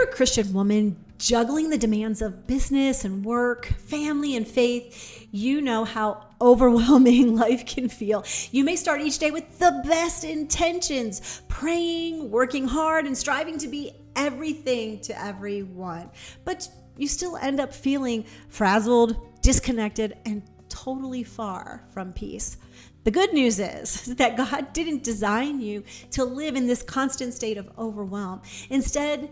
you're a Christian woman juggling the demands of business and work, family and faith, you know how overwhelming life can feel. You may start each day with the best intentions, praying, working hard, and striving to be everything to everyone. But you still end up feeling frazzled, disconnected, and totally far from peace. The good news is that God didn't design you to live in this constant state of overwhelm. Instead,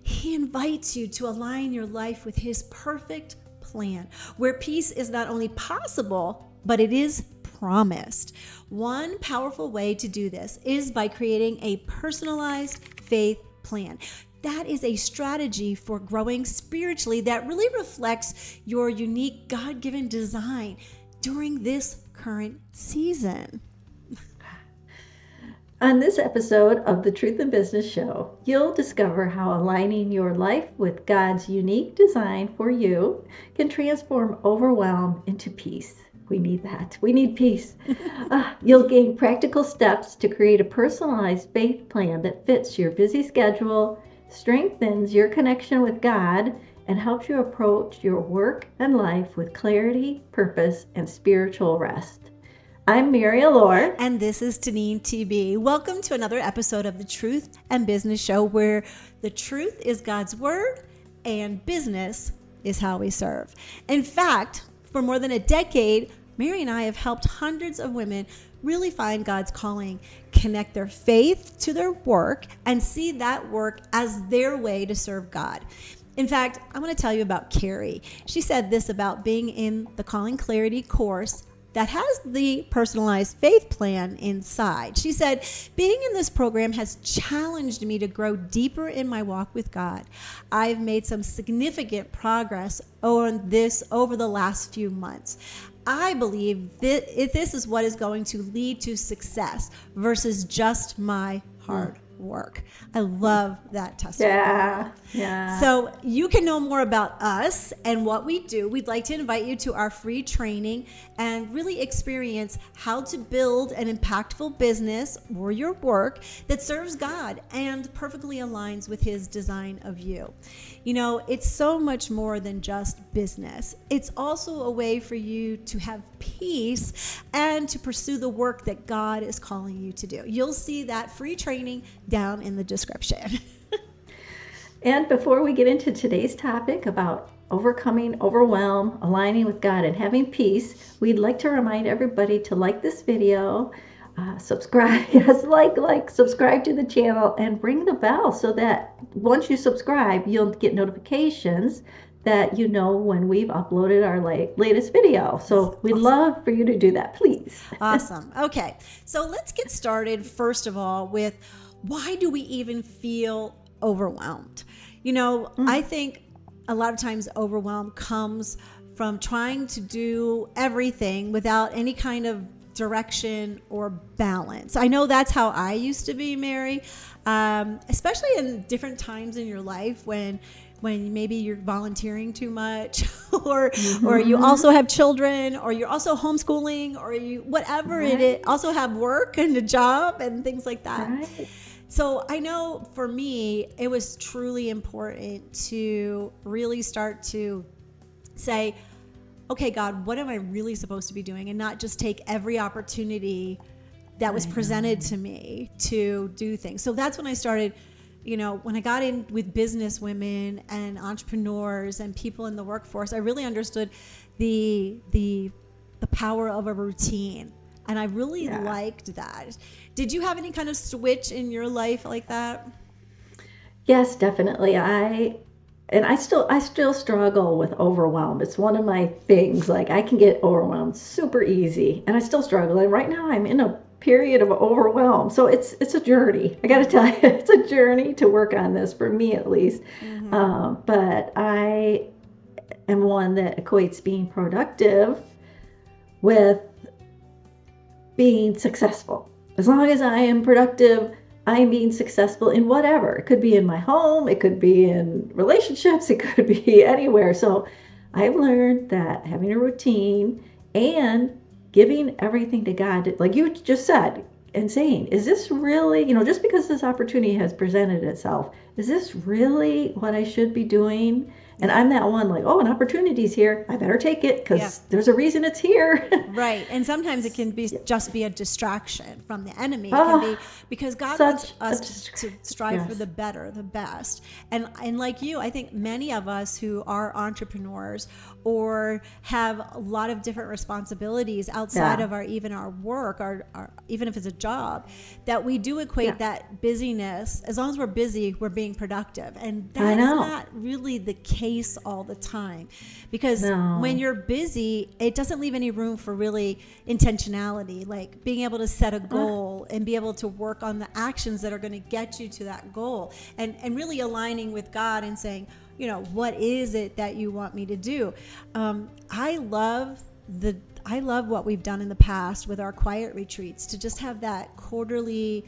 He invites you to align your life with His perfect plan, where peace is not only possible, but it is promised. One powerful way to do this is by creating a personalized faith plan. That is a strategy for growing spiritually that really reflects your unique God-given design during this current season. On this episode of the Truth in Business Show, you'll discover how aligning your life with God's unique design for you can transform overwhelm into peace. We need that. We need peace. You'll gain practical steps to create a personalized faith plan that fits your busy schedule, strengthens your connection with God, and helps you approach your work and life with clarity, purpose, and spiritual rest. I'm Mary Allure. And this is Tanine TB. Welcome to another episode of the Truth and Business Show, where the truth is God's word and business is how we serve. In fact, for more than a decade, Mary and I have helped hundreds of women really find God's calling, connect their faith to their work, and see that work as their way to serve God. In fact, I want to tell you about Carrie. She said this about being in the Calling Clarity course that has the personalized faith plan inside. She said, being in this program has challenged me to grow deeper in my walk with God. I've made some significant progress on this over the last few months. I believe that this is what is going to lead to success versus just my hard work. I love that testimony. Yeah. So you can know more about us and what we do. We'd like to invite you to our free training and really experience how to build an impactful business or your work that serves God and perfectly aligns with His design of you. You know, it's so much more than just business. It's also a way for you to have peace and to pursue the work that God is calling you to do. You'll see that free training down in the description. And before we get into today's topic about overcoming overwhelm, aligning with God, and having peace, we'd like to remind everybody to like this video, subscribe, subscribe to the channel, and ring the bell so that once you subscribe, you'll get notifications that you know when we've uploaded our latest video. So we'd love for you to do that, please. Awesome. Okay, so let's get started first of all with why do we even feel overwhelmed? You know, I think a lot of times overwhelm comes from trying to do everything without any kind of direction or balance. I know that's how I used to be, Mary, especially in different times in your life when maybe you're volunteering too much or you also have children, or you're also homeschooling, or you whatever it is, also have work and a job and things like that. Right. So I know for me, it was truly important to really start to say, okay, God, what am I really supposed to be doing? And not just take every opportunity that was presented to me to do things. So that's when I started, you know, when I got in with business women and entrepreneurs and people in the workforce, I really understood the power of a routine. And I really liked that. Did you have any kind of switch in your life like that? Yes, definitely. I still struggle with overwhelm. It's one of my things. Like, I can get overwhelmed super easy, and I still struggle. And right now I'm in a period of overwhelm. So it's a journey. I got to tell you, it's a journey to work on this, for me at least. But I am one that equates being productive with being successful. As long as I am productive, I'm being successful in whatever. It could be in my home, it could be in relationships, it could be anywhere. So I've learned that having a routine and giving everything to God, like you just said, and saying, is this really, just because this opportunity has presented itself, is this really what I should be doing? And I'm that one like, oh, an opportunity's here. I better take it because there's a reason it's here. Right. And sometimes it can be just be a distraction from the enemy. It can be because God wants us to strive for the better, the best. And like you, I think many of us who are entrepreneurs or have a lot of different responsibilities outside of even our work, our even if it's a job, that we do equate that busyness. As long as we're busy, we're being productive. And that's not really the case all the time, because when you're busy, it doesn't leave any room for really intentionality, like being able to set a goal and be able to work on the actions that are going to get you to that goal, and really aligning with God and saying, what is it that you want me to do? I love what we've done in the past with our quiet retreats, to just have that quarterly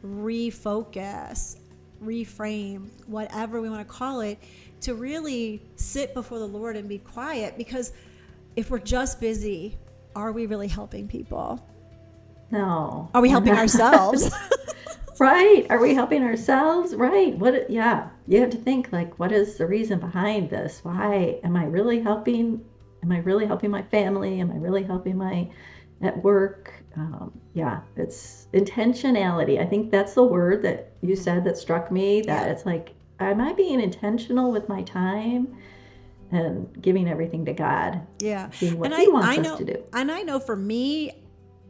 refocus, reframe, whatever we want to call it, to really sit before the Lord and be quiet. Because if we're just busy, are we really helping people? No. Are we helping ourselves? Right. Are we helping ourselves? Right. You have to think, like, what is the reason behind this? Why am I really helping? Am I really helping my family? Am I really helping at work? It's intentionality. I think that's the word that you said that struck me, that it's like, am I being intentional with my time and giving everything to God? Yeah. Being what He wants us to do. And I know for me,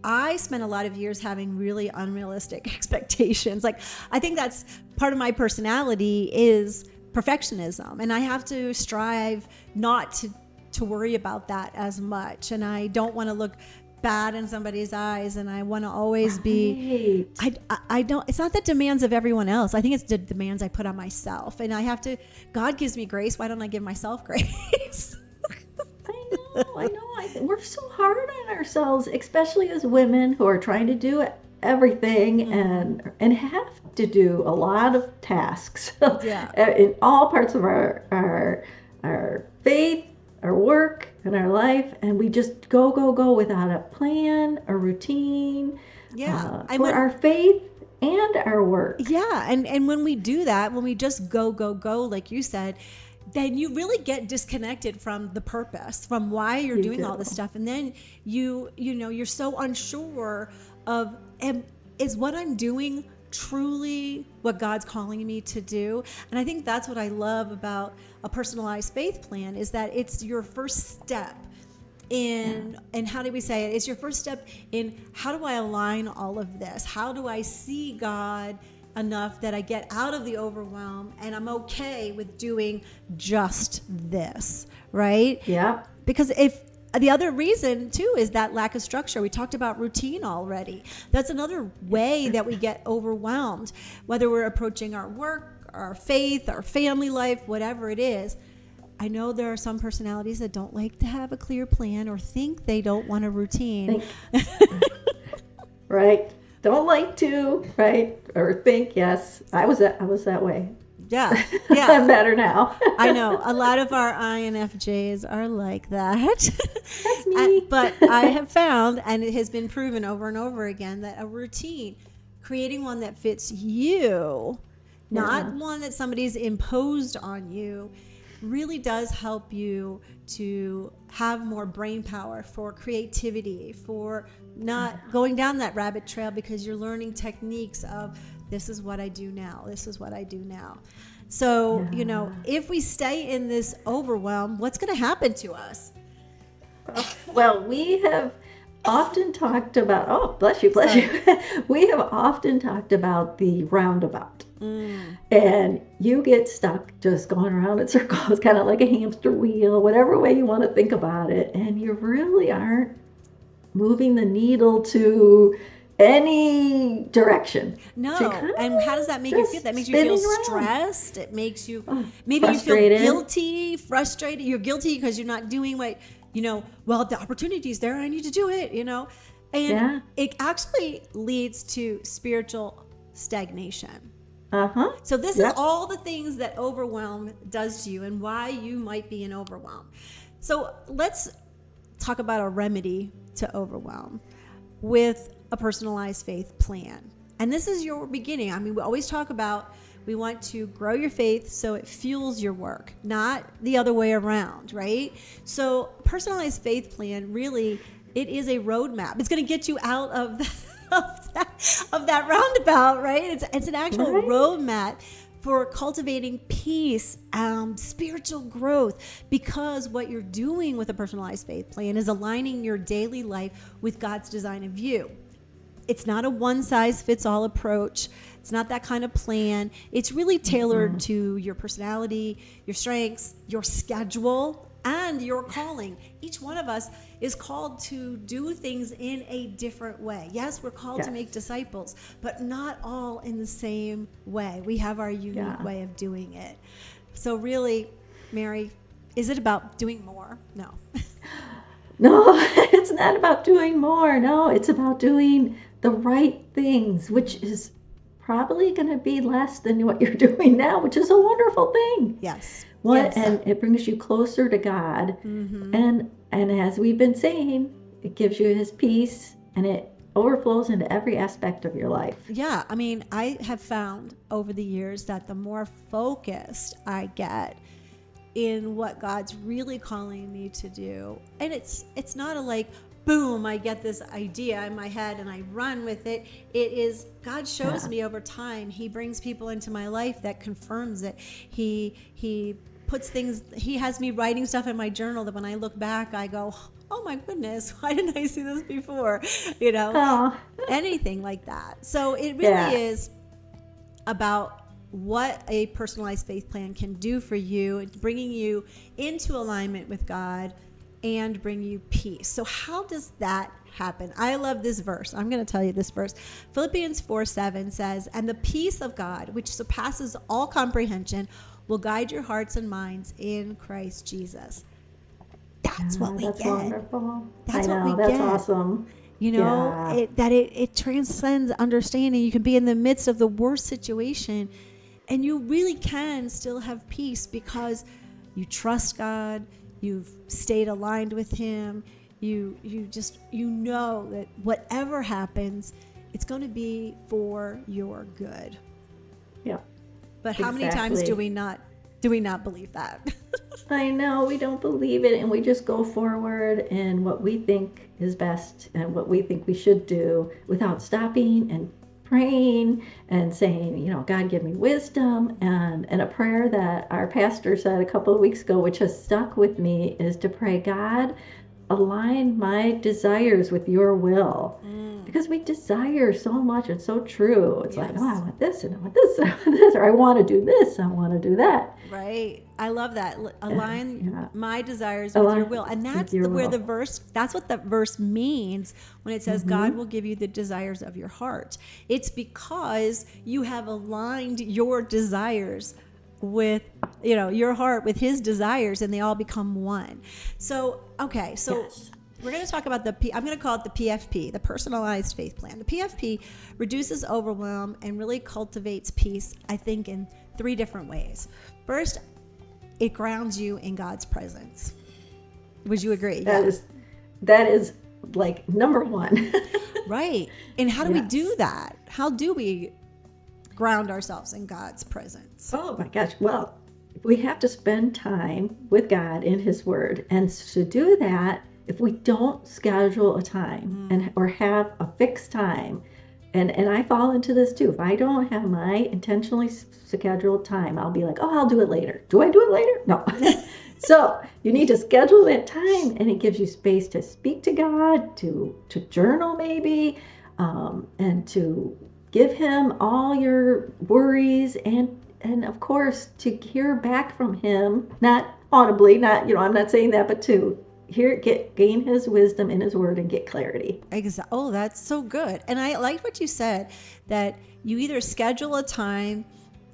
I spent a lot of years having really unrealistic expectations. Like, I think that's part of my personality is perfectionism. And I have to strive not to worry about that as much. And I don't want to look bad in somebody's eyes. And I want to always be, I don't, it's not the demands of everyone else. I think it's the demands I put on myself. And God gives me grace. Why don't I give myself grace? I know. We're so hard on ourselves, especially as women who are trying to do everything and have to do a lot of tasks in all parts of our faith, our work, and our life, and we just go without a plan, a routine, for our faith and our work. Yeah, and when we do that, when we just go, like you said, then you really get disconnected from the purpose, from why you're doing all this stuff. And then you're so unsure of, is what I'm doing truly what God's calling me to do? And I think that's what I love about a personalized faith plan, is that it's your first step in, and how do we say it? It's your first step in, how do I align all of this? How do I see God enough that I get out of the overwhelm and I'm okay with doing just this, right? Yeah. Because if the other reason too is that lack of structure. We talked about routine already. That's another way that we get overwhelmed, whether we're approaching our work, our faith, our family life, whatever it is. I know there are some personalities that don't like to have a clear plan or think they don't want a routine. Right. Don't like to, right? Or think, yes. I was that way. Yeah. I'm better now. I know. A lot of our INFJs are like that. That's me. But I have found, and it has been proven over and over again, that a routine, creating one that fits you, not one that somebody's imposed on you, really does help you to have more brain power for creativity, for not going down that rabbit trail, because you're learning techniques of, this is what I do now. This is what I do now. So, if we stay in this overwhelm, what's going to happen to us? Well, we have often talked about, bless you. We have often talked about the roundabout. And you get stuck just going around in circles, kind of like a hamster wheel, whatever way you want to think about it. And you really aren't moving the needle to any direction. No. And how does that make you feel? That makes you feel stressed. It makes you, maybe frustrated. You feel guilty, frustrated. You're guilty because you're not doing what, well, the opportunity's there, I need to do it, And it actually leads to spiritual stagnation. So this is all the things that overwhelm does to you and why you might be in overwhelm. So let's talk about a remedy to overwhelm. With a personalized faith plan. And this is your beginning. I mean, we always talk about we want to grow your faith so it fuels your work, not the other way around, right? So personalized faith plan, really, it is a roadmap. It's going to get you out of that roundabout, right? It's an actual roadmap for cultivating peace, spiritual growth, because what you're doing with a personalized faith plan is aligning your daily life with God's design of you. It's not a one-size-fits-all approach. It's not that kind of plan. It's really tailored to your personality, your strengths, your schedule, and your calling. Each one of us is called to do things in a different way. Yes, we're called to make disciples, but not all in the same way. We have our unique way of doing it. So really, Mary, is it about doing more? No. No, it's not about doing more. No, it's about doing the right things, which is probably going to be less than what you're doing now, which is a wonderful thing. Yes. And it brings you closer to God. And as we've been saying, it gives you his peace, and it overflows into every aspect of your life. Yeah. I mean, I have found over the years that the more focused I get in what God's really calling me to do, and it's not a like, boom, I get this idea in my head and I run with it. It is, God shows me over time. He brings people into my life that confirms it. He puts things, he has me writing stuff in my journal that when I look back, I go, oh my goodness, why didn't I see this before? Anything like that. So it really is about what a personalized faith plan can do for you. It's bringing you into alignment with God and bring you peace. So how does that happen? I love this verse. I'm going to tell you this verse. Philippians 4:7 says, and the peace of God, which surpasses all comprehension, will guide your hearts and minds in Christ Jesus. That's what we get. That's wonderful. That's I know, what we that's get. Awesome. You know, it transcends understanding. You can be in the midst of the worst situation and you really can still have peace because you trust God. You've stayed aligned with him. You know that whatever happens, it's going to be for your good. Yeah. But how many times do we not believe that? I know, we don't believe it, and we just go forward in what we think is best and what we think we should do without stopping and praying and saying, God, give me wisdom. And a prayer that our pastor said a couple of weeks ago, which has stuck with me, is to pray, God, align my desires with your will. Because we desire so much. It's so true. It's like, oh, I want this and I want this and I want this, or I want to do this, I want to do that. Right. I love that. Align my desires with your will. And that's that's what the verse means when it says God will give you the desires of your heart. It's because you have aligned your desires with, your heart with his desires, and they all become one. So, okay. So we're going to talk about I'm going to call it the PFP, the personalized faith plan. The PFP reduces overwhelm and really cultivates peace, I think, in 3 different ways. First, it grounds you in God's presence. Would you agree? That is like number 1. Right. And how do we do that? How do we ground ourselves in God's presence? Oh my gosh. Well, we have to spend time with God in his word. And to do that, if we don't schedule a time or have a fixed time, and I fall into this too. If I don't have my intentionally scheduled time, I'll be like, oh, I'll do it later. Do I do it later? No. So you need to schedule that time, and it gives you space to speak to God, to journal maybe, and to give him all your worries, and of course to hear back from him, not audibly, I'm not saying that, but to gain his wisdom in his word and get clarity. Exactly. Oh, that's so good. And I liked what you said, that you either schedule a time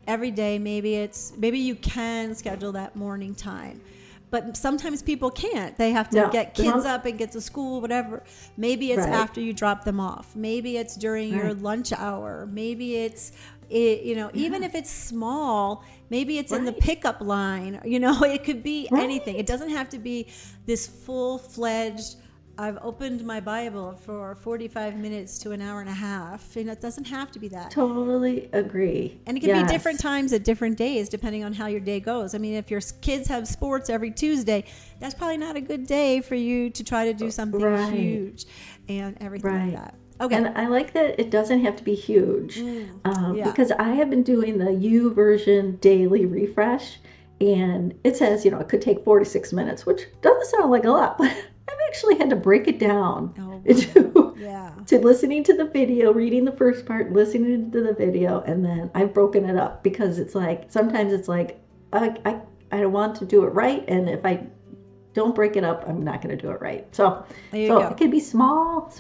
every day. Maybe you can schedule that morning time, but sometimes people can't. They have to get kids up and get to school, whatever. Maybe it's after you drop them off. Maybe it's during your lunch hour. Maybe it's, even if it's small, maybe it's in the pickup line. It could be anything. It doesn't have to be this full-fledged I've opened my Bible for 45 minutes to an hour and a half. And it doesn't have to be that. Totally agree. And it can be different times at different days, depending on how your day goes. I mean, if your kids have sports every Tuesday, that's probably not a good day for you to try to do something huge and everything like that. Okay. And I like that it doesn't have to be huge because I have been doing the U version daily refresh, and it says, it could take 4 to 6 minutes, which doesn't sound like a lot, but I've actually had to break it down to listening to the video, reading the first part, listening to the video, and then I've broken it up because it's like, sometimes it's like, I want to do it right, and if I don't break it up, I'm not going to do it right. So it can be small.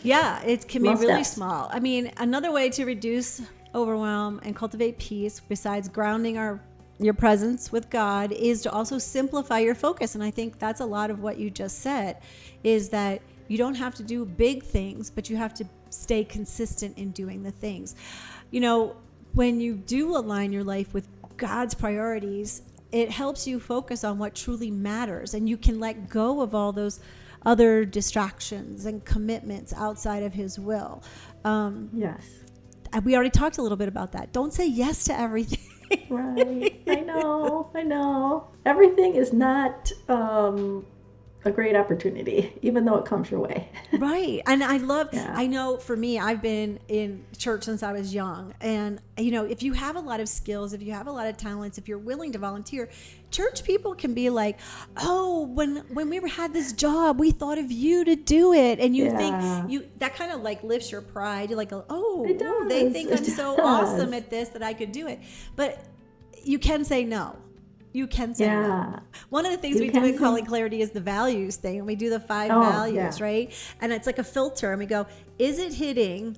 Yeah, it can be really steps. small. I mean, another way to reduce overwhelm and cultivate peace, besides grounding your presence with God, is to also simplify your focus. And I think that's a lot of what you just said, is that you don't have to do big things, but you have to stay consistent in doing the things. When you do align your life with God's priorities, it helps you focus on what truly matters, and you can let go of all those other distractions and commitments outside of his will. Yes. We already talked a little bit about that. Don't say yes to everything. Right. I know. Everything is not a great opportunity, even though it comes your way. Right. And I know for me, I've been in church since I was young. And, if you have a lot of skills, if you have a lot of talents, if you're willing to volunteer, church people can be like, oh, when we had this job, we thought of you to do it. And you think that kind of like lifts your pride. You're like, oh, they think I'm so awesome at this that I could do it. But you can say no. You can say no. One of the things we do in Calling Clarity is the values thing. And we do the 5 values, right? And it's like a filter. And we go, is it hitting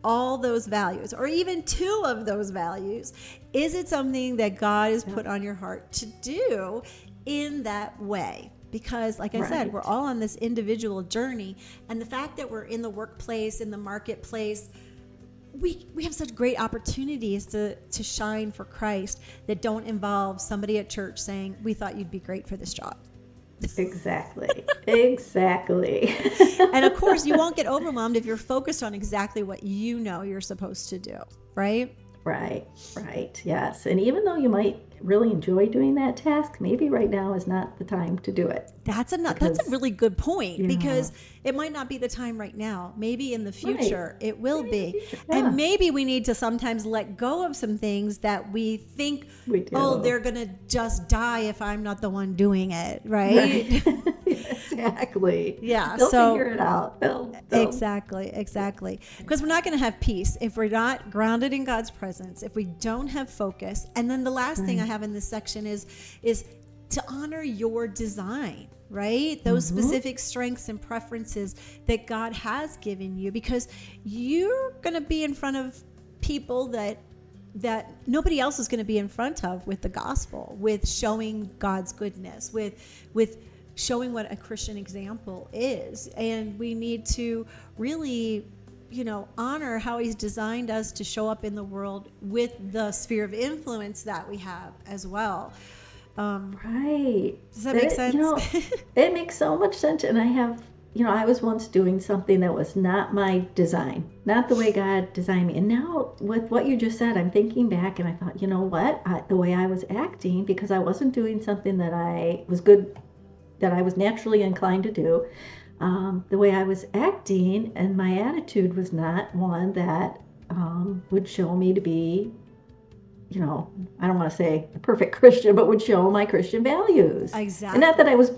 all those values, or even 2 of those values? Is it something that God has put on your heart to do in that way? Because like I said, we're all on this individual journey. And the fact that we're in the workplace, in the marketplace, we have such great opportunities to shine for Christ that don't involve somebody at church saying, we thought you'd be great for this job. Exactly. And of course, you won't get overwhelmed if you're focused on exactly what you're supposed to do, right? Right. Yes. And even though you might really enjoy doing that task, maybe right now is not the time to do it. That's a really good point, because it might not be the time right now. Maybe in the future it will be. And maybe we need to sometimes let go of some things that we think, they're going to just die if I'm not the one doing it, right? Exactly. Yeah. They'll figure it out. They'll. Exactly. Because we're not going to have peace if we're not grounded in God's presence, if we don't have focus. And then the last thing I have in this section is to honor your design, right? Those specific strengths and preferences that God has given you, because you're going to be in front of people that nobody else is going to be in front of with the gospel, with showing God's goodness, with showing what a Christian example is. And we need to really, honor how he's designed us to show up in the world with the sphere of influence that we have as well. Right. Does that make sense? It makes so much sense. And I was once doing something that was not my design, not the way God designed me. And now with what you just said, I'm thinking back and I thought, the way I was acting, because I wasn't doing something that I was naturally inclined to do, the way I was acting and my attitude was not one that would show me to be, I don't want to say a perfect Christian, but would show my Christian values. Exactly. And not that I was,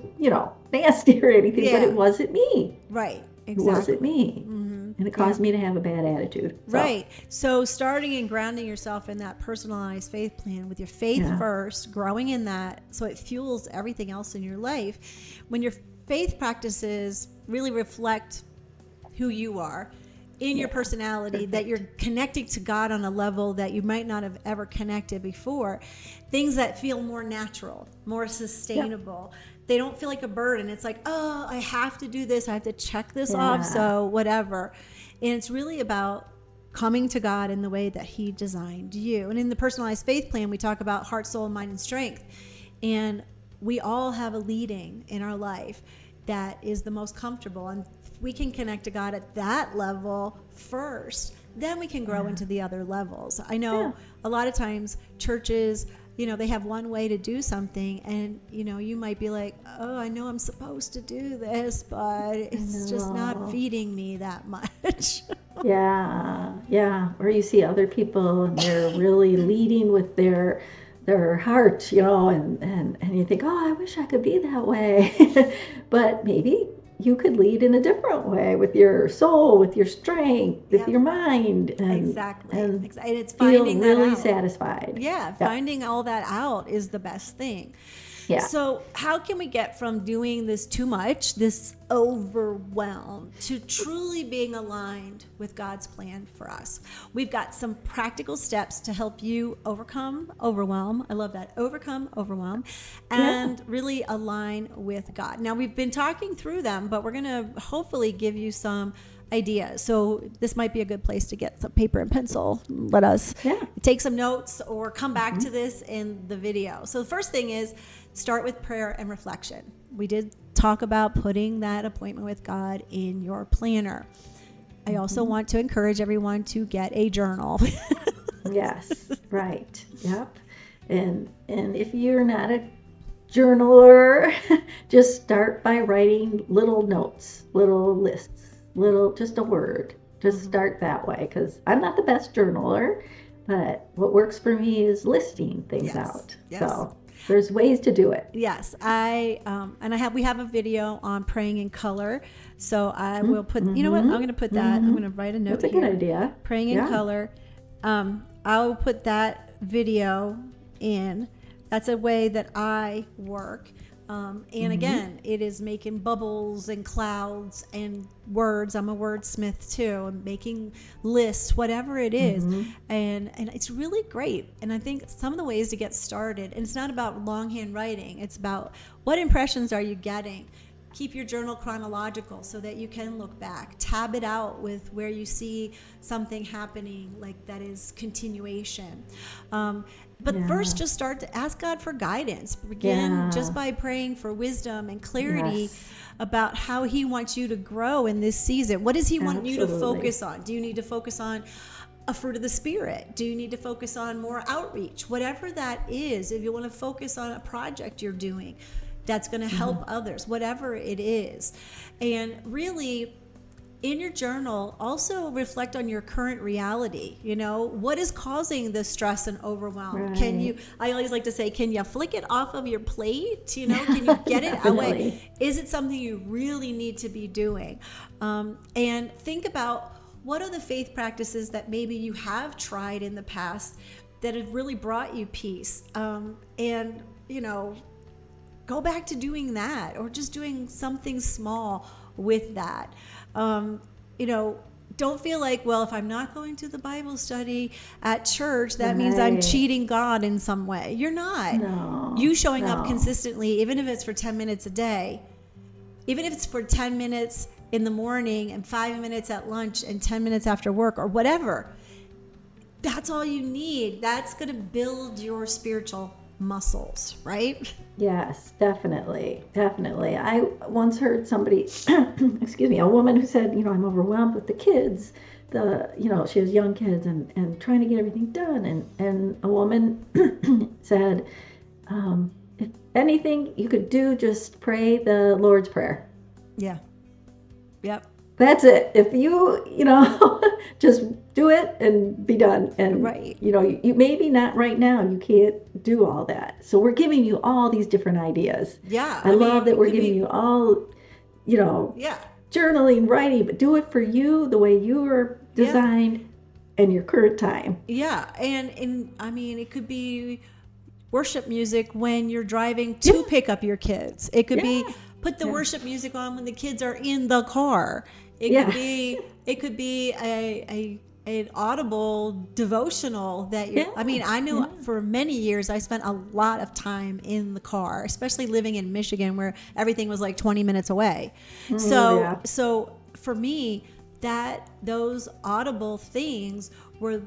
nasty or anything, but it wasn't me. Right. Exactly. It wasn't me. Mm-hmm. And it caused me to have a bad attitude. So. Right. So starting and grounding yourself in that personalized faith plan with your faith first, growing in that so it fuels everything else in your life. When your faith practices really reflect who you are in your personality, that you're connecting to God on a level that you might not have ever connected before, things that feel more natural, more sustainable. They don't feel like a burden. It's like, oh, I have to do this. I have to check this off. So whatever. And it's really about coming to God in the way that he designed you. And in the personalized faith plan, we talk about heart, soul, mind, and strength. And we all have a leading in our life that is the most comfortable. And we can connect to God at that level first, then we can grow into the other levels. I know a lot of times churches, they have one way to do something, and you might be like, oh, I know I'm supposed to do this, but it's just not feeding me that much. Yeah. Or you see other people and they're really leading with their heart, and you think, oh, I wish I could be that way. But maybe you could lead in a different way with your soul, with your strength, with your mind, and exactly. And it's feel finding really that out. satisfied. Yeah, finding all that out is the best thing. Yeah. So how can we get from doing this too much, this overwhelm, to truly being aligned with God's plan for us? We've got some practical steps to help you overcome overwhelm. I love that. Overcome overwhelm and really align with God. Now, we've been talking through them, but we're going to hopefully give you some ideas. So this might be a good place to get some paper and pencil. Let us take some notes or come back to this in the video. So the first thing is start with prayer and reflection. We did talk about putting that appointment with God in your planner. I also want to encourage everyone to get a journal. Yes, right. Yep. And if you're not a journaler, just start by writing little notes, little lists, just a word. Just start that way, because I'm not the best journaler, but what works for me is listing things out. Yes. So there's ways to do it. Yes, we have a video on praying in color. So I will put, you know what? I'm going to put that. I'm going to write a note. That's a good idea. Praying in color. I will put that video in. That's a way that I work. And again, it is making bubbles and clouds and words. I'm a wordsmith too. I'm making lists, whatever it is. And it's really great. And I think some of the ways to get started, and it's not about longhand writing. It's about what impressions are you getting. Keep your journal chronological so that you can look back. Tab it out with where you see something happening, like that is continuation. But first, just start to ask God for guidance. Begin just by praying for wisdom and clarity about how He wants you to grow in this season. What does He want you to focus on? Do you need to focus on a fruit of the Spirit? Do you need to focus on more outreach? Whatever that is, if you want to focus on a project you're doing that's going to help others, whatever it is. And really, in your journal, also reflect on your current reality. What is causing the stress and overwhelm? Right. I always like to say, can you flick it off of your plate? Can you get it away? Is it something you really need to be doing? And think about, what are the faith practices that maybe you have tried in the past that have really brought you peace? And go back to doing that, or just doing something small with that. Don't feel like, well, if I'm not going to the Bible study at church, that means I'm cheating God in some way. You're not. No, you showing up consistently, even if it's for 10 minutes a day, even if it's for 10 minutes in the morning and 5 minutes at lunch and 10 minutes after work or whatever, that's all you need. That's going to build your spiritual muscles, right? Yes, definitely. I once heard somebody, excuse me, a woman who said, I'm overwhelmed with the kids. She has young kids and trying to get everything done. And a woman said, if anything you could do, just pray the Lord's Prayer. Yeah. Yep. That's it. If you, just do it and be done. And, you maybe not right now, you can't do all that. So we're giving you all these different ideas. Yeah. I love that we're giving you all, journaling, writing, but do it for you the way you were designed and your current time. Yeah. And it could be worship music when you're driving to pick up your kids. It could be put the worship music on when the kids are in the car. It could be an audible devotional that you. I know for many years I spent a lot of time in the car, especially living in Michigan where everything was like 20 minutes away. So for me, those audible things were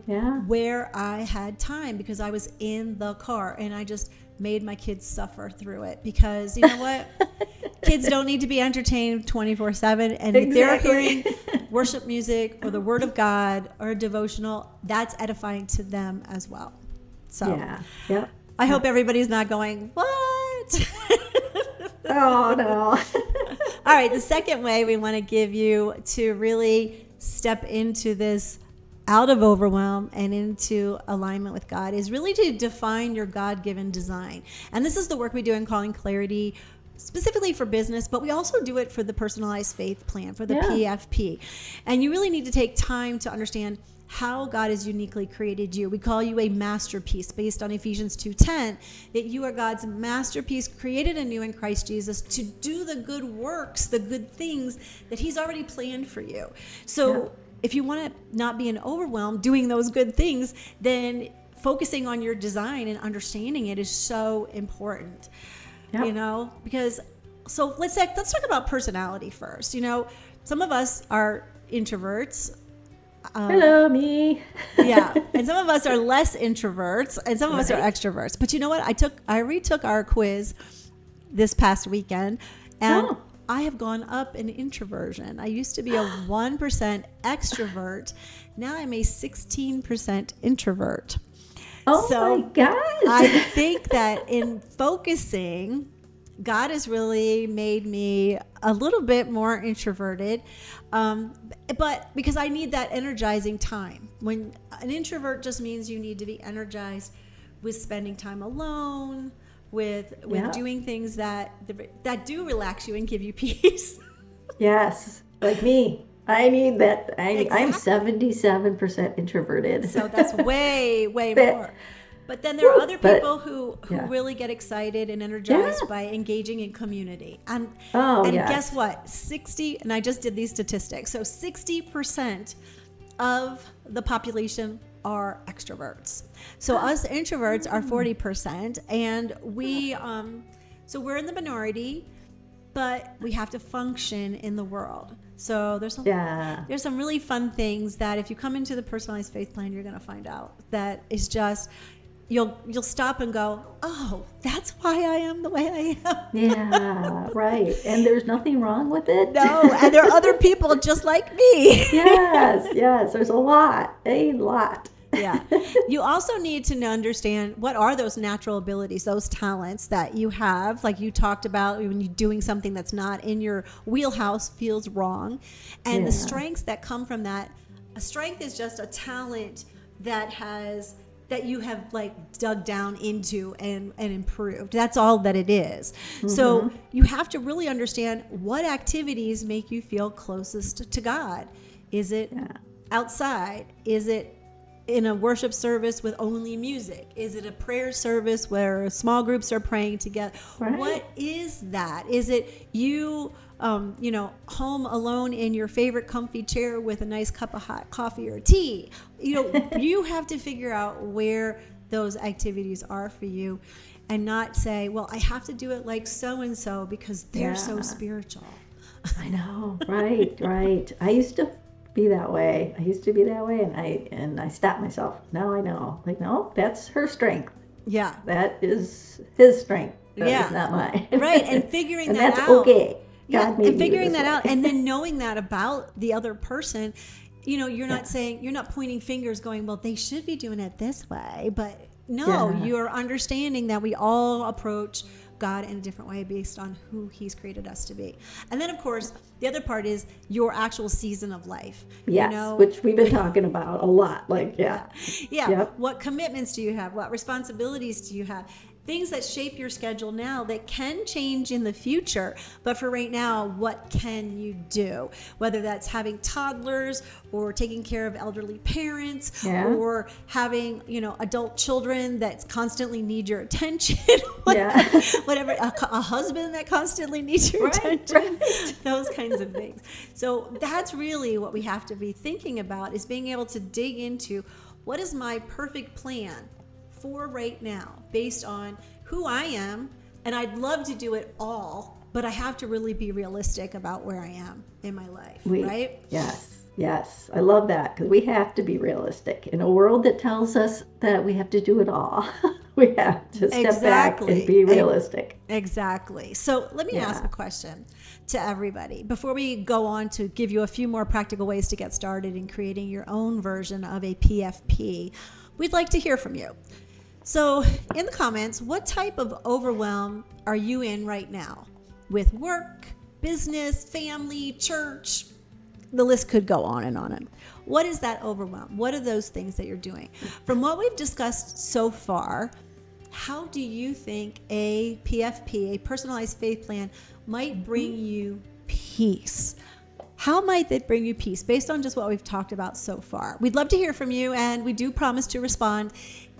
where I had time because I was in the car and I just made my kids suffer through it, because you know what? Kids don't need to be entertained 24/7. And if they're hearing worship music or the word of God or a devotional, that's edifying to them as well. So I hope everybody's not going, what? Oh, no. All right. The second way we want to give you to really step into this out of overwhelm and into alignment with God is really to define your God-given design. And this is the work we do in Calling Clarity, specifically for business, but we also do it for the personalized faith plan, for the PFP. And you really need to take time to understand how God has uniquely created you. We call you a masterpiece based on Ephesians 2:10, that you are God's masterpiece, created anew in Christ Jesus to do the good works, the good things that he's already planned for you. So if you want to not be in overwhelm doing those good things, then focusing on your design and understanding it is so important. You know, because so let's talk about personality first. You know, some of us are introverts. Hello, me. And some of us are less introverts, and some of us are extroverts. But you know what? I retook our quiz this past weekend, and I have gone up in introversion. I used to be a 1% extrovert. Now I'm a 16% introvert. Oh, so my gosh. I think that in focusing, God has really made me a little bit more introverted, but because I need that energizing time. When an introvert just means you need to be energized with spending time alone, with doing things that do relax you and give you peace. Yes, like me. I need that. I'm 77% introverted. So that's way more. But then there are other people who really get excited and energized by engaging in community. And guess what? 60, and I just did these statistics. So 60% of the population are extroverts. So us introverts are 40%, and so we're in the minority, but we have to function in the world. So there's some really fun things that if you come into the personalized faith plan, you're going to find out that is just, you'll stop and go, oh, that's why I am the way I am. Yeah, right. And there's nothing wrong with it. No, and there are other people just like me. Yes. There's a lot. Yeah. You also need to understand what are those natural abilities, those talents that you have, like you talked about when you're doing something that's not in your wheelhouse feels wrong. And the strengths that come from that. A strength is just a talent that you have like dug down into and improved. That's all that it is. Mm-hmm. So you have to really understand what activities make you feel closest to God. Is it outside? Is it in a worship service with only music? Is it a prayer service where small groups are praying together? Right. What is that? Is it you, home alone in your favorite comfy chair with a nice cup of hot coffee or tea? You have to figure out where those activities are for you, and not say, well, I have to do it like so-and-so because they're so spiritual. I know. Right. I used to be that way. And I stopped myself. Now I know. Like, no, that's her strength. Yeah. That is his strength. That is not mine. Right. And figuring and that that's out. Okay. Yeah. And figuring that out, and then knowing that about the other person, you're not saying, you're not pointing fingers going, well, they should be doing it this way. But no, you're understanding that we all approach God in a different way based on who he's created us to be. And then, of course, the other part is your actual season of life. Yes, which we've been talking about a lot. What commitments do you have? What responsibilities do you have? Things that shape your schedule now that can change in the future. But for right now, what can you do? Whether that's having toddlers or taking care of elderly parents or having, adult children that constantly need your attention. Whatever, a husband that constantly needs your attention. Those kinds of things. So that's really what we have to be thinking about, is being able to dig into what is my perfect plan for right now based on who I am. And I'd love to do it all, but I have to really be realistic about where I am in my life, right? Yes. I love that, because we have to be realistic in a world that tells us that we have to do it all. We have to step back and be realistic. Exactly. So let me ask a question to everybody before we go on to give you a few more practical ways to get started in creating your own version of a PFP. We'd like to hear from you. So in the comments, what type of overwhelm are you in right now with work, business, family, church? The list could go on and on. What is that overwhelm? What are those things that you're doing? From what we've discussed so far, how do you think a PFP, a personalized faith plan, might bring you peace? How might it bring you peace based on just what we've talked about so far? We'd love to hear from you, and we do promise to respond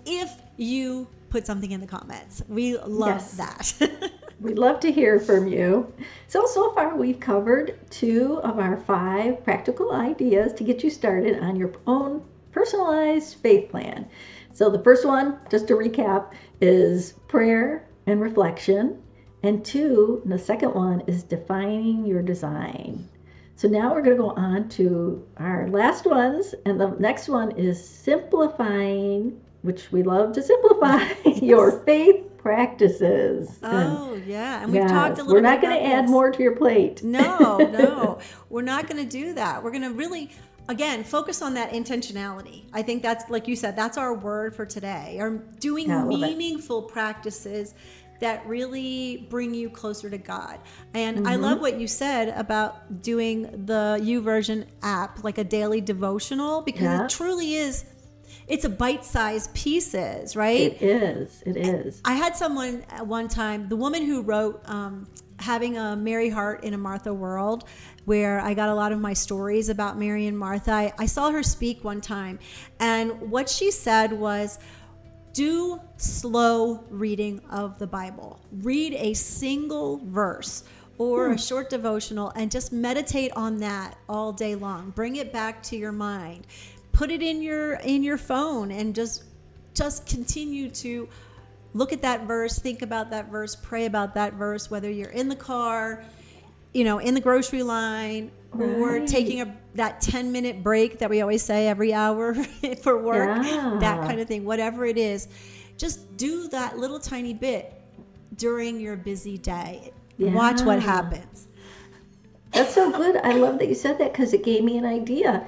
if you put something in the comments. We love that. We'd love to hear from you. So far we've covered 2 of our 5 practical ideas to get you started on your own personalized faith plan. So the first one, just to recap, is prayer and reflection. And 2, the second one is defining your design. So now we're going to go on to our last ones. And the next one is simplifying, which we love to simplify, your faith practices. And we've talked a little bit. We're not going to add more to your plate. No, we're not going to do that. We're going to really, again, focus on that intentionality. I think that's, like you said, that's our word for today. Or doing meaningful practices that really bring you closer to God. And I love what you said about doing the YouVersion app, like a daily devotional, because it truly is. It's a bite-sized pieces, right? It is. I had someone at one time, the woman who wrote Having a Mary Heart in a Martha World, where I got a lot of my stories about Mary and Martha. I saw her speak one time, and what she said was, do slow reading of the Bible. Read a single verse or a short devotional and just meditate on that all day long. Bring it back to your mind. Put it in your phone and just continue to look at that verse, think about that verse, pray about that verse, whether you're in the car, in the grocery line, or taking that 10-minute break that we always say every hour for work, that kind of thing, whatever it is. Just do that little tiny bit during your busy day. Watch what happens. That's so good. I love that you said that, because it gave me an idea.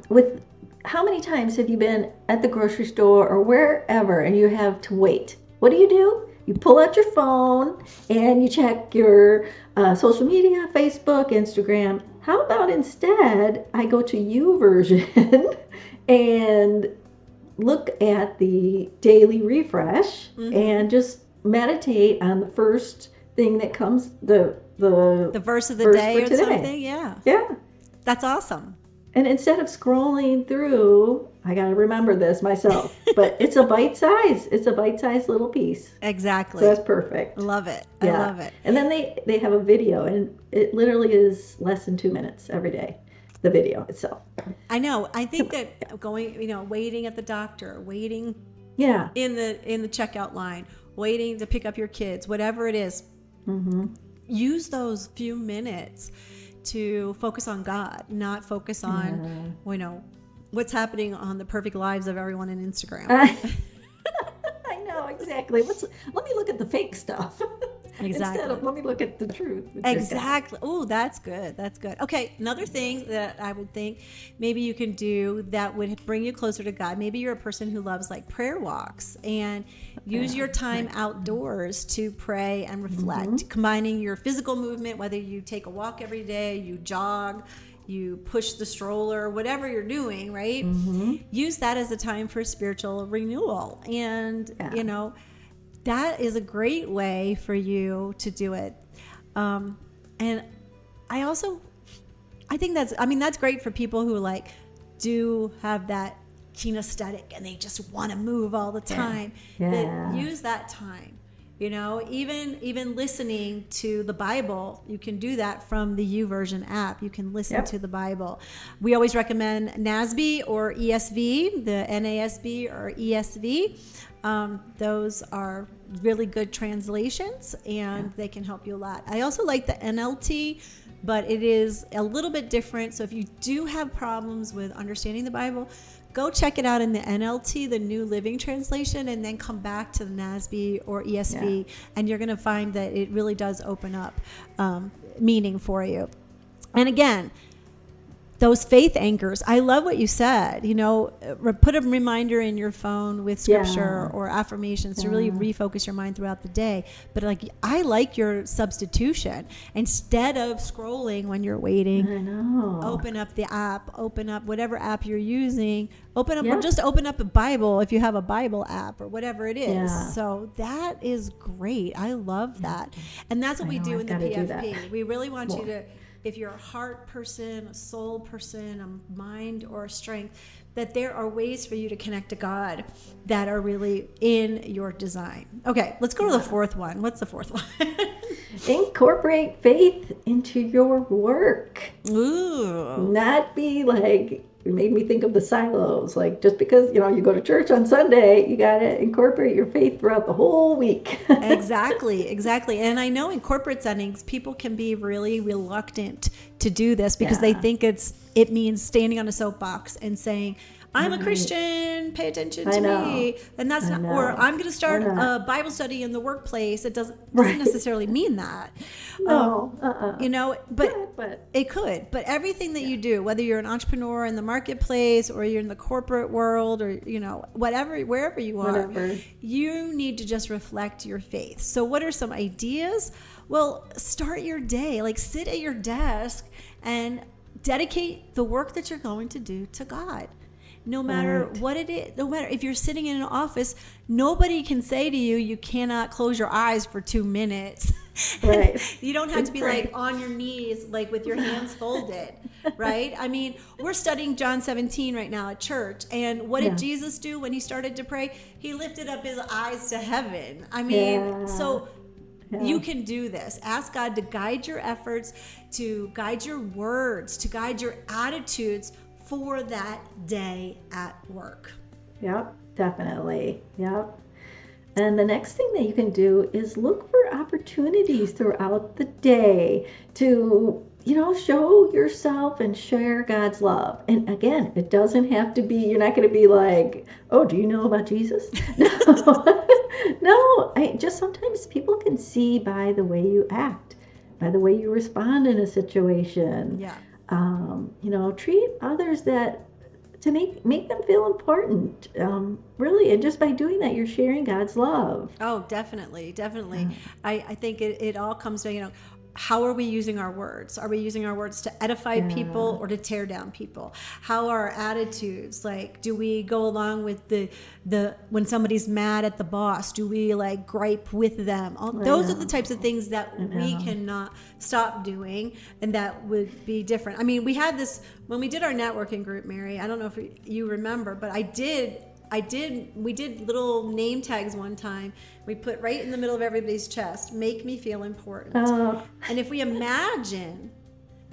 With how many times have you been at the grocery store or wherever and you have to wait? What do? You pull out your phone and you check your social media, Facebook, Instagram. How about instead I go to YouVersion and look at the daily refresh and just meditate on the first thing that comes, the verse of the day or something. Yeah. That's awesome. And instead of scrolling through, I got to remember this myself, but it's a bite-sized little piece. Exactly. So that's perfect. Love it. I love it. And then they have a video, and it literally is less than 2 minutes every day, the video itself. I know. I think that waiting at the doctor, waiting in the checkout line, waiting to pick up your kids, whatever it is, use those few minutes to focus on God, not focus on, what's happening on the perfect lives of everyone on Instagram. I know, exactly. Let me look at the fake stuff. Exactly. Instead of let me look at the truth. Exactly. Oh, that's good. That's good. Okay. Another thing that I would think maybe you can do that would bring you closer to God. Maybe you're a person who loves like prayer walks, and use your time outdoors to pray and reflect, combining your physical movement, whether you take a walk every day, you jog, you push the stroller, whatever you're doing, right? Use that as a time for spiritual renewal. And, that is a great way for you to do it. And I think that's great for people who do have that kinesthetic and they just want to move all the time. That use that time. Even listening to the Bible, you can do that from the YouVersion app. You can listen to the Bible. We always recommend NASB or ESV, the NASB or ESV. Those are really good translations, and they can help you a lot. I also like the NLT, but it is a little bit different. So if you do have problems with understanding the Bible, go check it out in the NLT, the New Living Translation, and then come back to the NASB or ESV, and you're going to find that it really does open up meaning for you. And again, those faith anchors. I love what you said. Put a reminder in your phone with scripture or affirmations to really refocus your mind throughout the day. But I like your substitution. Instead of scrolling when you're waiting, open up the app, open up whatever app you're using, open up or just open up a Bible if you have a Bible app or whatever it is. Yeah. So that is great. I love that. And that's what we do in the PFP. We really want you to, if you're a heart person, a soul person, a mind or a strength, that there are ways for you to connect to God that are really in your design. Okay, let's go to the fourth one. What's the fourth one? Incorporate faith into your work. Ooh. Not be like, it made me think of the silos. Like, just because, you go to church on Sunday, you got to incorporate your faith throughout the whole week. Exactly. And I know in corporate settings, people can be really reluctant to do this because they think it means standing on a soapbox and saying, I'm a Christian, pay attention to me. And that's not, or I'm going to start a Bible study in the workplace. It doesn't necessarily mean that. But it could. But everything that you do, whether you're an entrepreneur in the marketplace or you're in the corporate world or, wherever you are, you need to just reflect your faith. So what are some ideas? Well, start your day. Like, sit at your desk and dedicate the work that you're going to do to God. No matter what it is, no matter if you're sitting in an office, nobody can say to you, you cannot close your eyes for 2 minutes. Right. You don't have to be like on your knees, like with your hands folded, right? I mean, we're studying John 17 right now at church. And what did Jesus do when he started to pray? He lifted up his eyes to heaven. I mean, you can do this. Ask God to guide your efforts, to guide your words, to guide your attitudes for that day at work. Yep, definitely. Yep. And the next thing that you can do is look for opportunities throughout the day to, show yourself and share God's love. And again, it doesn't have to be, you're not going to be like, oh, do you know about Jesus? No, just sometimes people can see by the way you act, by the way you respond in a situation. Yeah. Treat others to make them feel important, really. And just by doing that, you're sharing God's love. Oh, definitely. I think it all comes to, how are we using our words? Are we using our words to edify people or to tear down people? How are our attitudes? Like, do we go along with the when somebody's mad at the boss? Do we like gripe with them? Those are the types of things that we cannot stop doing, and that would be different. I mean, we had this when we did our networking group, Mary. I don't know if you remember, but we did little name tags one time. We put right in the middle of everybody's chest, make me feel important. And if we imagine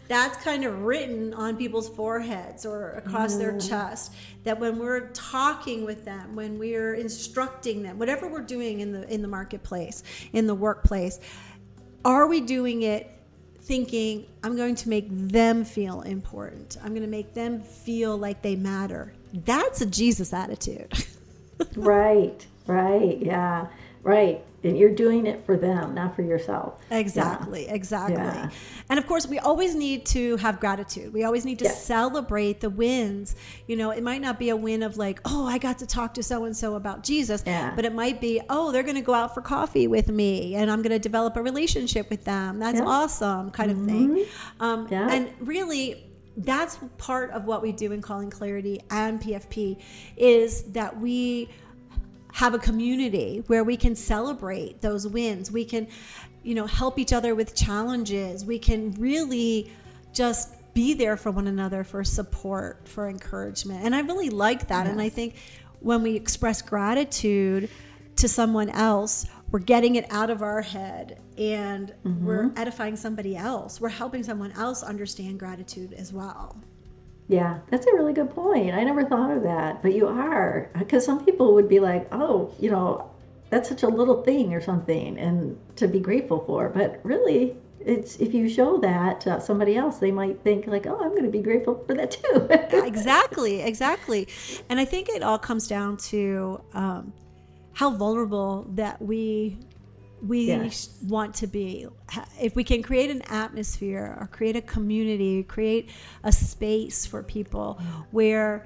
that's kind of written on people's foreheads or across their chest, that when we're talking with them, when we're instructing them, whatever we're doing in the marketplace, in the workplace, are we doing it thinking, I'm going to make them feel important. I'm going to make them feel like they matter. That's a Jesus attitude. Right. Yeah. Right. And you're doing it for them, not for yourself. Exactly. Yeah. And of course, we always need to have gratitude. We always need to celebrate the wins. It might not be a win of like, oh, I got to talk to so-and-so about Jesus, but it might be, oh, they're going to go out for coffee with me and I'm going to develop a relationship with them. That's awesome kind of thing. And really, that's part of what we do in Calling Clarity and PFP is that we have a community where we can celebrate those wins. We can, help each other with challenges. We can really just be there for one another for support, for encouragement. And I really like that. And I think when we express gratitude to someone else, we're getting it out of our head and we're edifying somebody else. We're helping someone else understand gratitude as well. Yeah, that's a really good point. I never thought of that, but you are. Because some people would be like, oh, that's such a little thing or something and to be grateful for. But really, it's if you show that to somebody else, they might think like, oh, I'm going to be grateful for that too. Exactly. And I think it all comes down to how vulnerable that we Yes. want to be. If we can create an atmosphere or create a community, create a space for people where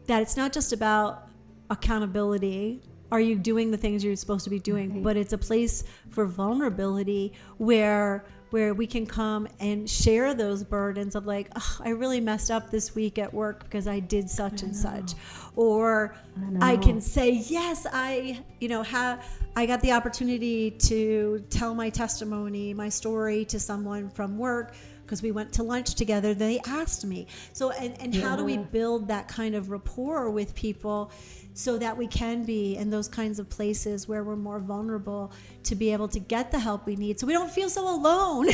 that it's not just about accountability. Are you doing the things you're supposed to be doing? But it's a place for vulnerability where we can come and share those burdens of like, oh, I really messed up this week at work because I did such and such. Or I can say, yes, I got the opportunity to tell my testimony, my story to someone from work because we went to lunch together. They asked me. So, and how do we build that kind of rapport with people so that we can be in those kinds of places where we're more vulnerable to be able to get the help we need so we don't feel so alone.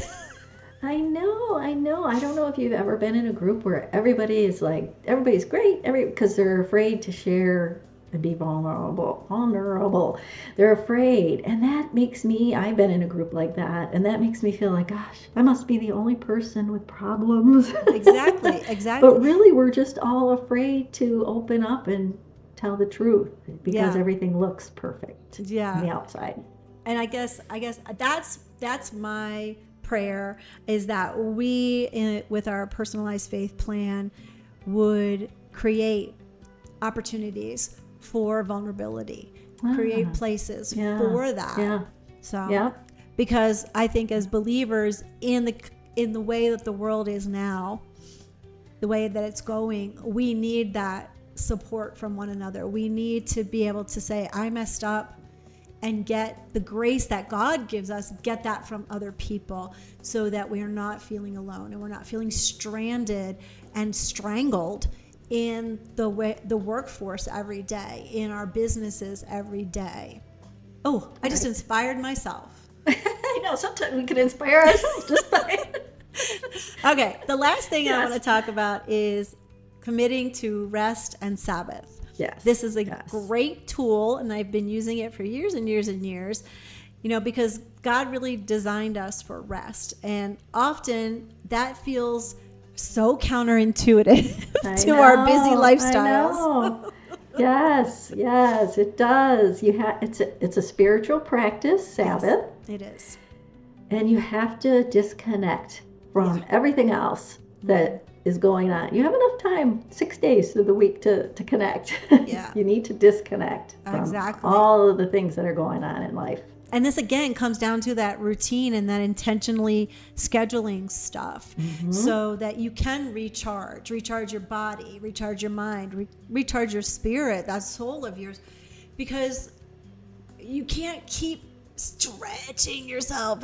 I know. I don't know if you've ever been in a group where everybody's great, because they're afraid to share and be vulnerable. They're afraid. And that makes me, I've been in a group like that, and that makes me feel like, gosh, I must be the only person with problems. Exactly. But really, we're just all afraid to open up and tell the truth because everything looks perfect on the outside. And I guess that's my prayer, is that we, with our personalized faith plan, would create opportunities for vulnerability, create places for that. So, because I think as believers in the way that the world is now, the way that it's going, we need that support from one another. We need to be able to say, I messed up, and get the grace that God gives us, get that from other people so that we are not feeling alone and we're not feeling stranded and strangled in the workforce every day, in our businesses every day. Oh, I just inspired myself. I know, sometimes we can inspire ourselves just by Okay, the last thing I want to talk about is committing to rest and Sabbath. Yes. This is a great tool, and I've been using it for years and years and years, because God really designed us for rest. And often that feels so counterintuitive to our busy lifestyles. Yes, it does. It's a spiritual practice, Sabbath. Yes, it is. And you have to disconnect from everything else that is going on. You have enough time, 6 days of the week to connect. Yeah. You need to disconnect from all of the things that are going on in life. And this again comes down to that routine and that intentionally scheduling stuff so that you can recharge your body, recharge your mind, recharge your spirit, that soul of yours, because you can't keep stretching yourself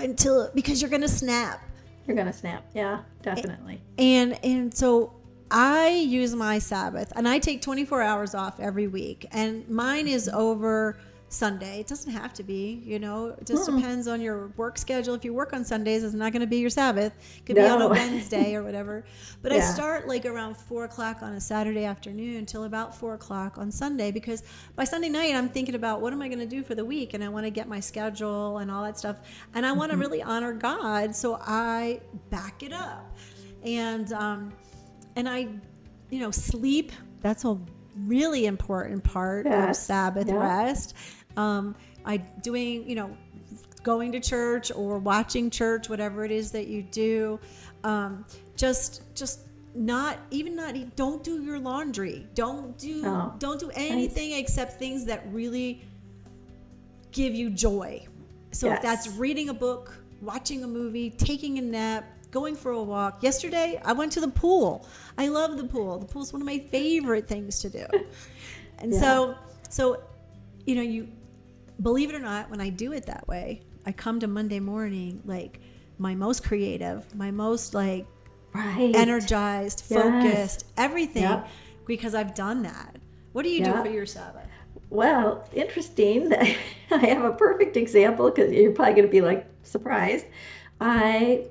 because you're going to snap. You're going to snap. Yeah, definitely. And so I use my Sabbath, and I take 24 hours off every week, and mine is over Sunday. It doesn't have to be, it just depends on your work schedule. If you work on Sundays, it's not going to be your Sabbath. It could be on a Wednesday or whatever. But I start like around 4 o'clock on a Saturday afternoon till about 4 o'clock on Sunday, because by Sunday night, I'm thinking about what am I going to do for the week? And I want to get my schedule and all that stuff. And I want to really honor God. So I back it up. And I, sleep, that's a really important part of Sabbath rest. Going to church or watching church, whatever it is that you do, don't do your laundry. Don't do anything except things that really give you joy. So if that's reading a book, watching a movie, taking a nap, going for a walk. Yesterday, I went to the pool. I love the pool. The pool's one of my favorite things to do. And so, you believe it or not, when I do it that way, I come to Monday morning like my most creative, my most energized, focused, everything, because I've done that. What do you do for your Sabbath? Well, interesting. I have a perfect example because you're probably going to be surprised. I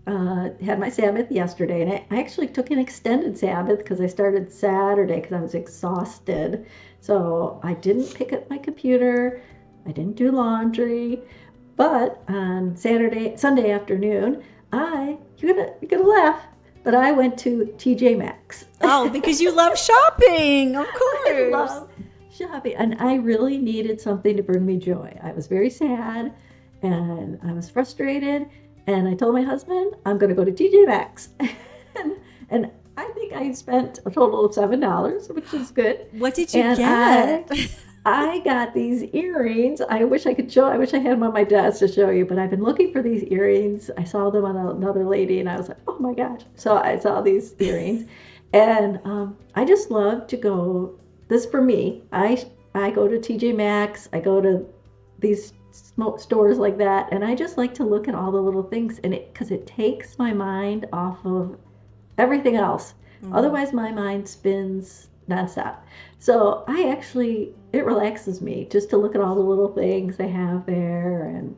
had my Sabbath yesterday, and I actually took an extended Sabbath because I started Saturday because I was exhausted. So I didn't pick up my computer. I didn't do laundry, But on Sunday afternoon, you're gonna laugh, but I went to TJ Maxx. Oh, because you love shopping, of I course. love shopping, and I really needed something to bring me joy. I was very sad, and I was frustrated, and I told my husband, I'm going to go to TJ Maxx. and I think I spent a total of $7, which is good. What did you And get? I got these earrings. I wish I could show. I wish I had them on my desk to show you, but I've been looking for these earrings. I saw them on another lady, and I was like, oh my gosh. So I saw these earrings, and I just love to go. This for me. I go to TJ Maxx. I go to these stores like that, and I just like to look at all the little things, and because it takes my mind off of everything else. Otherwise, my mind spins nonstop. So it relaxes me just to look at all the little things they have there, and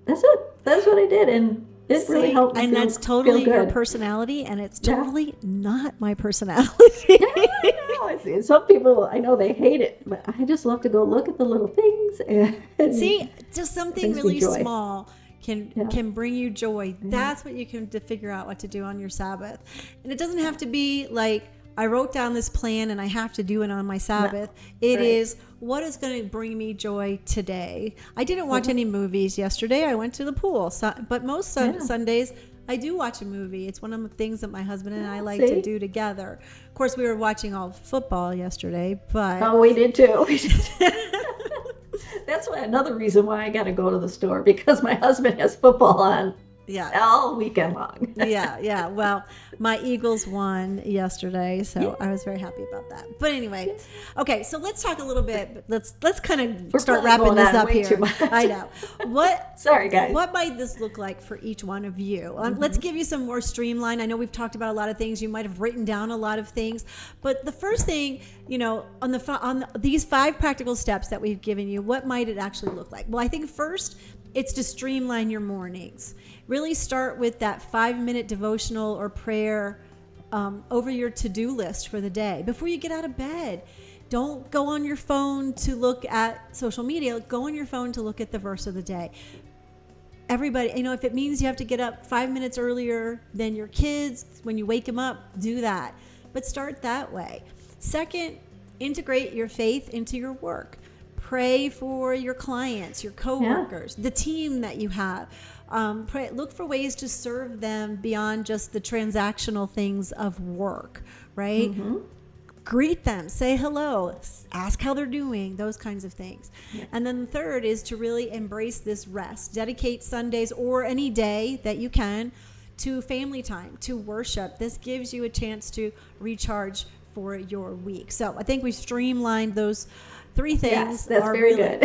that's it. That's what I did, and it really helped me. And that's totally feel your good. personality, and it's totally not my personality. I know. Some people, I know they hate it, but I just love to go look at the little things and See, just something brings me really joy. small can bring you joy. That's what you can to figure out what to do on your Sabbath. And it doesn't have to be like, I wrote down this plan and I have to do it on my Sabbath. It is, what is going to bring me joy today? I didn't watch any movies yesterday. I went to the pool. But most Sundays, I do watch a movie. It's one of the things that my husband and I like to do together. Of course, we were watching all football yesterday, but... Oh, we did too. That's another reason why I got to go to the store, because my husband has football on all weekend long. yeah. Well, my Eagles won yesterday, so I was very happy about that. But anyway, okay, so let's talk a little bit. Let's kind of start wrapping this up here. I know. Sorry, guys. What might this look like for each one of you? Let's give you some more streamline. I know we've talked about a lot of things. You might have written down a lot of things, but the first thing, on these 5 practical steps that we've given you, what might it actually look like? Well, I think first, it's to streamline your mornings. Really start with that 5-minute devotional or prayer over your to-do list for the day. Before you get out of bed, don't go on your phone to look at social media. Go on your phone to look at the verse of the day. Everybody, if it means you have to get up 5 minutes earlier than your kids, when you wake them up, do that. But start that way. Second, integrate your faith into your work. Pray for your clients, your coworkers, the team that you have. Look for ways to serve them beyond just the transactional things of work, right? Greet them, say hello, ask how they're doing, those kinds of things. And then the third is to really embrace this rest. Dedicate Sundays or any day that you can to family time, to worship. This gives you a chance to recharge for your week. So I think we've streamlined those 3 things. Yes, that's very good.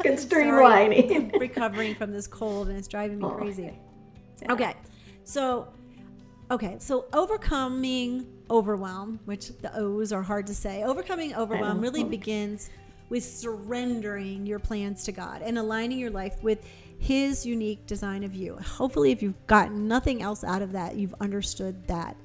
Good streamlining. Sorry, I'm recovering from this cold and it's driving me crazy. Yeah. Okay, so overcoming overwhelm, which the O's are hard to say. Overcoming overwhelm really begins with surrendering your plans to God and aligning your life with His unique design of you. Hopefully, if you've gotten nothing else out of that, you've understood that.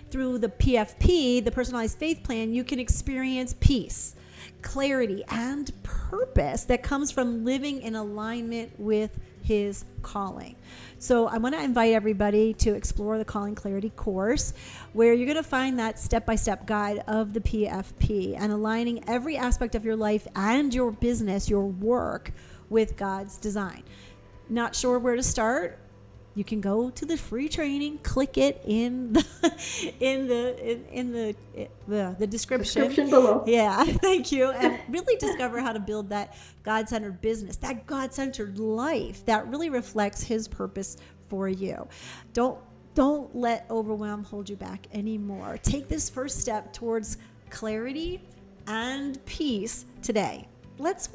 Through the PFP, the Personalized Faith Plan, you can experience peace, clarity, and purpose that comes from living in alignment with His calling. So I want to invite everybody to explore the Calling Clarity course, where you're going to find that step-by-step guide of the PFP and aligning every aspect of your life and your business, your work, with God's design. Not sure where to start? You can go to the free training, click it in the description below. Yeah, thank you. And really discover how to build that God-centered business, that God-centered life that really reflects His purpose for you. Don't let overwhelm hold you back anymore. Take this first step towards clarity and peace today. Let's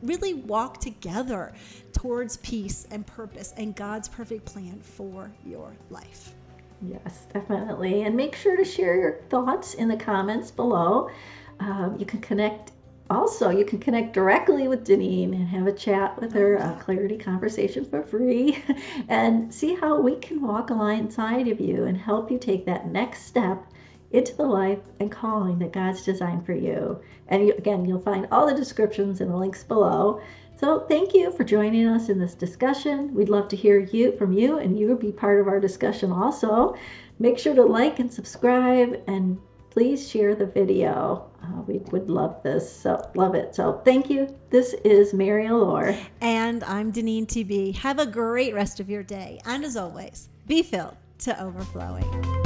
really walk together towards peace and purpose and God's perfect plan for your life. Yes, definitely. And make sure to share your thoughts in the comments below. You can connect directly with Deneen and have a chat with her, a clarity conversation for free, and see how we can walk alongside of you and help you take that next step into the life and calling that God's designed for you. And again, you'll find all the descriptions and the links below. So thank you for joining us in this discussion. We'd love to hear from you, and you would be part of our discussion also. Make sure to like and subscribe, and please share the video. We would love this. So love it. So thank you. This is Mary Allure. And I'm Deneen TB. Have a great rest of your day. And as always, be filled to overflowing.